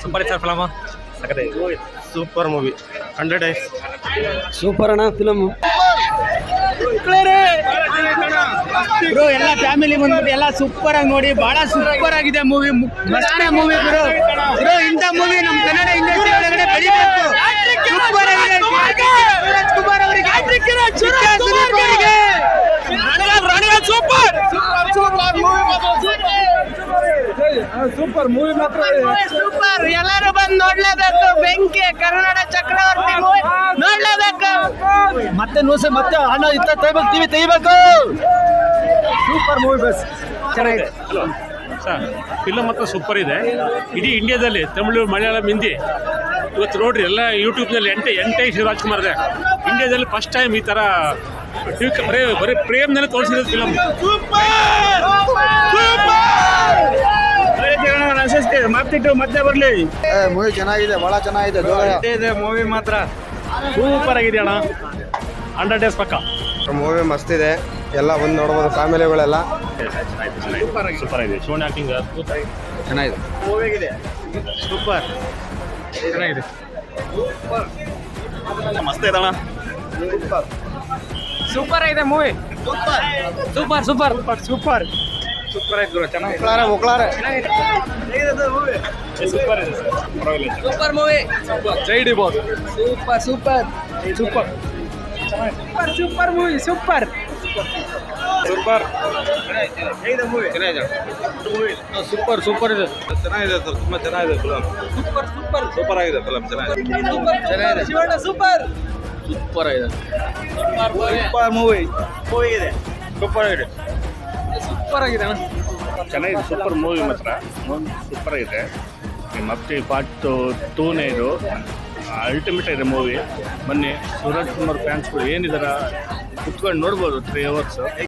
Super sir film super movie 100 days. Super ಅಣ್ಣ film bro. ಎಲ್ಲ family ಬಂದ್ಬಿಟ್ಟು ಎಲ್ಲ ಸೂಪರ್ ಆಗಿ ನೋಡಿ, ಬಹಳ ಸೂಪರ್ ಆಗಿದೆ ಮೂವಿ. ಮಸ್ತ್ ಮೂವಿ ಬ್ರೋ. ಬ್ರೋ ಇಂಥ ಮೂವಿ ನಮ್ಮ ಕನ್ನಡ ಇಂಡಸ್ಟ್ರಿ ಒಳಗಡೆ ಬೆಳಿಬೇಕು. ಸೂಪರ್ ಆಗಿದೆ. ಶಿವರಾಜ್ ಕುಮಾರ್ ಅವರಿಗೆ ಸೂಪರ್ ಮೂವಿ ಮಾತ್ರ ಸೂಪರ್. ಎಲ್ಲರೂ ಬಂದು ನೋಡ್ಲೇಬೇಕು. ಬೆಂಕಿ ಕನ್ನಡ ಚಕ್ರವರ್ತಿ ಮೂವಿ ನೋಡ್ಲೇಬೇಕು. ಮತ್ತೆ ನೋಸೆ ಮತ್ತೆ ಹಣ ಇತ್ತ ಟಿವಿ ತೆಗಿಬೇಕು. ಸೂಪರ್ ಮೂವಿ ಬಸ್ ಚೆನ್ನಾಗಿದೆ ಸರ್. ಫಿಲಮ್ ಮಾತ್ರ ಸೂಪರ್ ಇದೆ. ಇಡೀ ಇಂಡಿಯಾದಲ್ಲಿ ತಮಿಳು ಮಲಯಾಳಂ ಹಿಂದಿ ಇವತ್ತು ನೋಡ್ರಿ ಎಲ್ಲ ಯೂಟ್ಯೂಬ್ನಲ್ಲಿ ಎಂಟೈ ಶಿವರಾಜ್ ಕುಮಾರ್ ಇದೆ. ಇಂಡಿಯಾದಲ್ಲಿ ಫಸ್ಟ್ ಟೈಮ್ ಈ ಥರ ಬರೀ ಪ್ರೇಮ್ನಲ್ಲಿ ತೋರಿಸಿರೋದು ಫಿಲಮ್. ಮಾತಿಟ್ಟು ಮತ್ತೆ ಬರಲಿ. ಮೂವಿ ಚೆನ್ನಾಗಿದೆ, ಬಹಳ ಚೆನ್ನಾಗಿದೆ. ಮೂವಿ ಮಾತ್ರ ಸೂಪರ್ ಆಗಿದೆ ಅಣ್ಣ. 100 ಡೇಸ್ ಪಕ್ಕ ಮೂವಿ ಮಸ್ತ್ ಇದೆ, ಎಲ್ಲ ಬಂದು ನೋಡ್ಬೋದು ಫ್ಯಾಮಿಲಿಗಳೆಲ್ಲ. ಸೂಪರ್ ಆಗಿದೆ. ಶೋನ್ ಆಕ್ಟಿಂಗ್ ಚೆನ್ನಾಗಿದೆ. ಮೂವಿಗಿದೆ ಸೂಪರ್ ಚೆನ್ನಾಗಿದೆ. ಮಸ್ತ್ ಇದೆ ಅಣ್ಣ. ಸೂಪರ್ ಆಗಿದೆ movie. Super super super super ಆಯ್ತು. ಚೆನ್ನಾಗಿ ಮುಕ್ಳಾರೆ ಸೂಪರ್ ಇದೆ ಸರ್. ಪರವಾಗಿಲ್ಲ. Super movie. ಜೈ D boss. Super super super super super movie. Super super super super ಇದೆ. ಚೆನ್ನಾಗಿದೆ ಸರ್, ತುಂಬಾ ಚೆನ್ನಾಗಿದೆ ಫಿಲಮ್. ಸೂಪರ್ ಸೂಪರ್ ಸೂಪರ್ ಆಗಿದೆ ಫಿಲಮ್, ಚೆನ್ನಾಗಿದೆ. ಶಿವಣ್ಣ ಸೂಪರ್ ಸೂಪರ್ ಆಗಿದೆ. Super movie. ಇದೆ ಸೂಪರ್ ಆಗಿದೆ. ಸೂಪರ್ ಆಗಿದೆ ಅಣ್ಣ. ಚೆನ್ನಾಗಿದೆ. ಸೂಪರ್ ಮೂವಿ ಮಾತ್ರ ಸೂಪರ್ ಆಗಿದೆ. ಮತ್ತೆ ಪಾರ್ಟ್ 2ನೇ ಇದು ಅಲ್ಟಿಮೇಟ್ ಇದೆ ಮೂವಿ. ಬನ್ನಿ ಶಿವರಾಜ್ ಕುಮಾರ್ ಫ್ಯಾನ್ಸ್ಗಳು ಏನಿದಾರ ಕುತ್ಕೊಂಡು ನೋಡ್ಬೋದು 3 hours.